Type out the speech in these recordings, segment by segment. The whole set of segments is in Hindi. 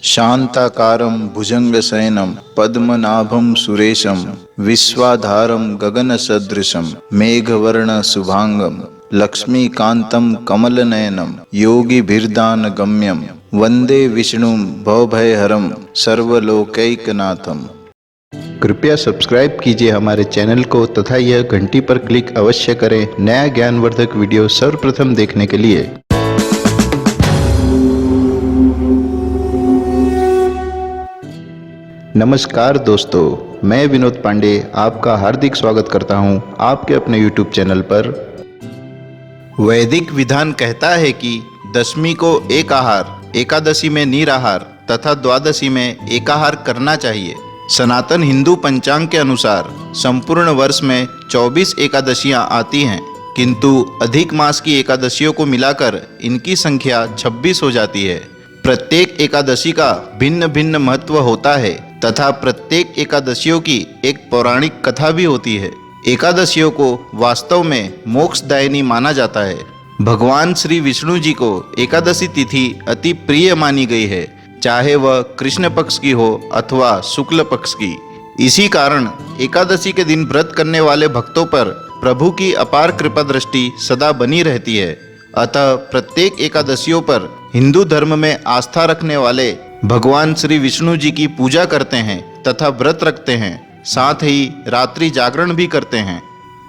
शांताकारं भुजंगशयनं पद्मनाभं सुरेशं विश्वाधारं गगनसदृशं मेघवर्णशुभांगं लक्ष्मीकान्तं कमलनयनं योगिभिर्दानगम्यं वंदे विष्णुं भवभयहरं सर्वलोकैकनाथम। कृपया सब्सक्राइब कीजिए हमारे चैनल को तथा यह घंटी पर क्लिक अवश्य करें नया ज्ञानवर्धक वीडियो सर्वप्रथम देखने के लिए। नमस्कार दोस्तों, मैं विनोद पांडे आपका हार्दिक स्वागत करता हूं आपके अपने YouTube चैनल पर। वैदिक विधान कहता है कि दशमी को एक आहार, एकादशी में निराहार तथा द्वादशी में एकाहार करना चाहिए। सनातन हिंदू पंचांग के अनुसार संपूर्ण वर्ष में 24 एकादशियां आती हैं, किंतु अधिक मास की एकादशियों को मिलाकर इनकी संख्या 26 हो जाती है। प्रत्येक एकादशी का भिन्न भिन्न महत्व होता है तथा प्रत्येक एकादशियों की एक पौराणिक कथा भी होती है। एकादशियों को वास्तव में मोक्षदायिनी माना जाता है। भगवान श्री विष्णु जी को एकादशी तिथि अति प्रिय मानी गई है, चाहे वह कृष्ण पक्ष की हो अथवा शुक्ल पक्ष की। इसी कारण एकादशी के दिन व्रत करने वाले भक्तों पर प्रभु की अपार कृपा दृष्टि सदा बनी रहती है। अतः प्रत्येक एकादशियों पर हिंदू धर्म में आस्था रखने वाले भगवान श्री विष्णु जी की पूजा करते हैं तथा व्रत रखते हैं, साथ ही रात्रि जागरण भी करते हैं।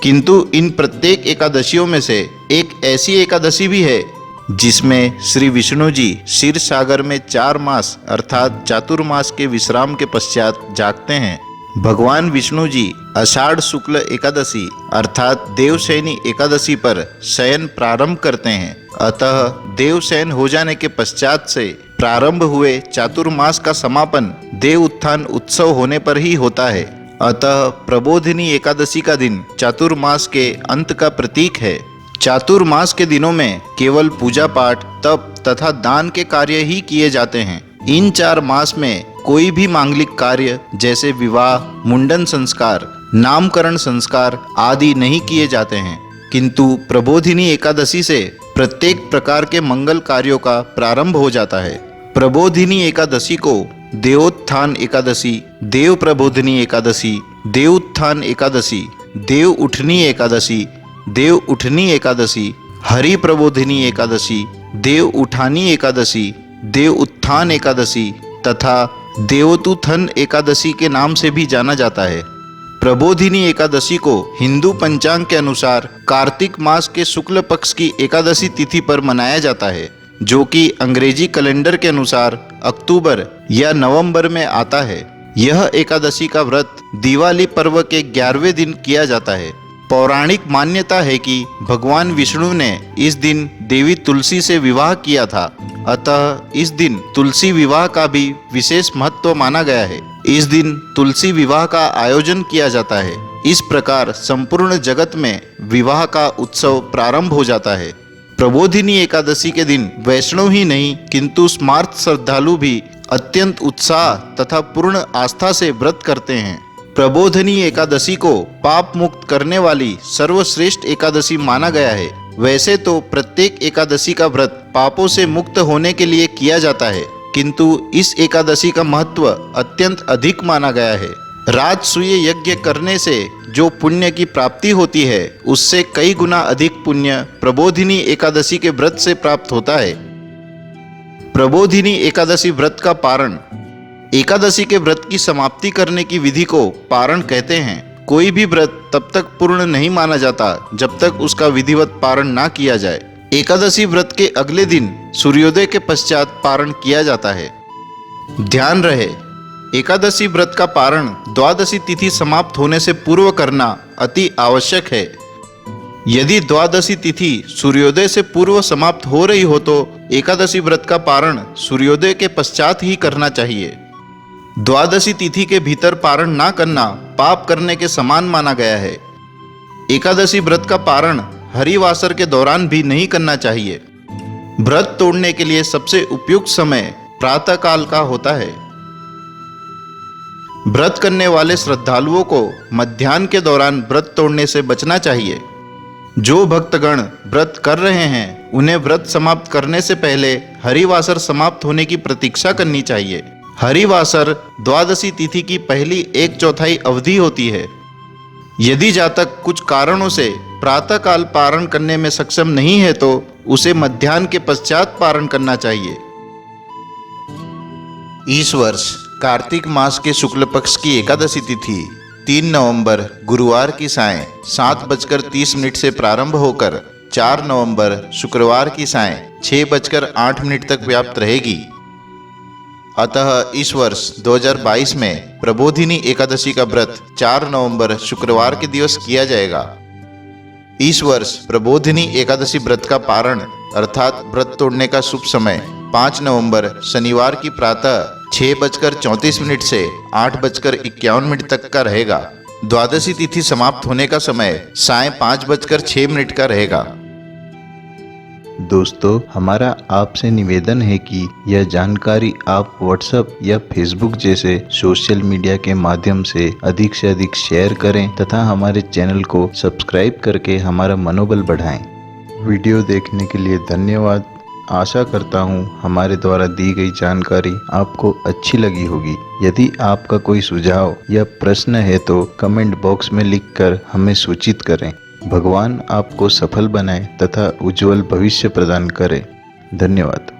किंतु इन प्रत्येक एकादशियों में से एक ऐसी एकादशी भी है जिसमें श्री विष्णु जी क्षीर सागर में 4 मास अर्थात चातुर्मास के विश्राम के पश्चात जागते हैं। भगवान विष्णु जी आषाढ़ शुक्ल एकादशी अर्थात देवशयनी एकादशी पर शयन प्रारंभ करते हैं। अतः देवशयन हो जाने के पश्चात से प्रारंभ हुए चातुर्मास का समापन देव उत्थान उत्सव होने पर ही होता है। अतः प्रबोधिनी एकादशी का दिन चातुर्मास के अंत का प्रतीक है। चातुर्मास के दिनों में केवल पूजा पाठ, तप तथा दान के कार्य ही किए जाते हैं। इन 4 मास में कोई भी मांगलिक कार्य जैसे विवाह, मुंडन संस्कार, नामकरण संस्कार आदि नहीं किए जाते हैं। किंतु प्रबोधिनी एकादशी से प्रत्येक प्रकार के मंगल कार्यों का प्रारंभ हो जाता है। प्रबोधिनी एकादशी को देवोत्थान एकादशी, देव प्रबोधिनी एकादशी, देवोत्थान एकादशी, देव उठनी एकादशी, देव उठनी एकादशी, हरि प्रबोधिनी एकादशी, देव उठानी एकादशी, देव उत्थान एकादशी तथा देवोत्थान एकादशी के नाम से भी जाना जाता है। प्रबोधिनी एकादशी को हिंदू पंचांग के अनुसार कार्तिक मास के शुक्ल पक्ष की एकादशी तिथि पर मनाया जाता है, जो कि अंग्रेजी कैलेंडर के अनुसार अक्टूबर या नवंबर में आता है। यह एकादशी का व्रत दिवाली पर्व के 11वें दिन किया जाता है। पौराणिक मान्यता है कि भगवान विष्णु ने इस दिन देवी तुलसी से विवाह किया था, अतः इस दिन तुलसी विवाह का भी विशेष महत्व माना गया है। इस दिन तुलसी विवाह का आयोजन किया जाता है। इस प्रकार संपूर्ण जगत में विवाह का उत्सव प्रारंभ हो जाता है। प्रबोधिनी एकादशी के दिन वैष्णव ही नहीं किंतु स्मार्त श्रद्धालु भी अत्यंत उत्साह तथा पूर्ण आस्था से व्रत करते हैं। प्रबोधिनी एकादशी को पाप मुक्त करने वाली सर्वश्रेष्ठ एकादशी माना गया है। वैसे तो प्रत्येक एकादशी का व्रत पापों से मुक्त होने के लिए किया जाता है, किंतु इस एकादशी का महत्व अत्यंत अधिक माना गया है। राजसूय यज्ञ करने से जो पुण्य की प्राप्ति होती है, उससे कई गुना अधिक पुण्य प्रबोधिनी एकादशी के व्रत से प्राप्त होता है। प्रबोधिनी एकादशी व्रत का पारण। एकादशी के व्रत की समाप्ति करने की विधि को पारण कहते हैं। कोई भी व्रत तब तक पूर्ण नहीं माना जाता जब तक उसका विधिवत पारण ना किया जाए। एकादशी व्रत के अगले दिन सूर्योदय के पश्चात पारण किया जाता है। ध्यान रहे, एकादशी व्रत का पारण द्वादशी तिथि समाप्त होने से पूर्व करना अति आवश्यक है। यदि द्वादशी तिथि सूर्योदय से पूर्व समाप्त हो रही हो तो एकादशी व्रत का पारण सूर्योदय के पश्चात ही करना चाहिए। द्वादशी तिथि के भीतर पारण ना करना पाप करने के समान माना गया है। एकादशी व्रत का पारण हरिवासर के दौरान भी नहीं करना चाहिए। व्रत तोड़ने के लिए सबसे उपयुक्त समय प्रातः काल का होता है। व्रत करने वाले श्रद्धालुओं को मध्याह्न के दौरान व्रत तोड़ने से बचना चाहिए। जो भक्तगण व्रत कर रहे हैं उन्हें व्रत समाप्त करने से पहले हरिवासर समाप्त होने की प्रतीक्षा करनी चाहिए। हरिवासर द्वादशी तिथि की पहली 1/4 अवधि होती है। यदि जातक कुछ कारणों से प्रातःकाल पारण करने में सक्षम नहीं है तो उसे मध्याह्न के पश्चात पारण करना चाहिए। इस वर्ष कार्तिक मास के शुक्ल पक्ष की एकादशी तिथि 3 नवंबर गुरुवार की सायं 7:30 से प्रारंभ होकर 4 नवंबर शुक्रवार की सायं 6:08 तक व्याप्त रहेगी। अतः इस वर्ष 2022 में प्रबोधिनी एकादशी का व्रत 4 नवंबर शुक्रवार के दिवस किया जाएगा। इस वर्ष प्रबोधिनी एकादशी व्रत का पारण अर्थात व्रत तोड़ने का शुभ समय 5 नवंबर शनिवार की प्रातः 6:34 से 8:51 तक का रहेगा। द्वादशी तिथि समाप्त होने का समय सायं 5:06 का रहेगा। दोस्तों, हमारा आपसे निवेदन है कि यह जानकारी आप व्हाट्सएप या फेसबुक जैसे सोशल मीडिया के माध्यम से अधिक शेयर करें तथा हमारे चैनल को सब्सक्राइब करके हमारा मनोबल बढ़ाएं। वीडियो देखने के लिए धन्यवाद। आशा करता हूँ हमारे द्वारा दी गई जानकारी आपको अच्छी लगी होगी। यदि आपका कोई सुझाव या प्रश्न है तो कमेंट बॉक्स में लिखकर हमें सूचित करें। भगवान आपको सफल बनाए तथा उज्जवल भविष्य प्रदान करे। धन्यवाद।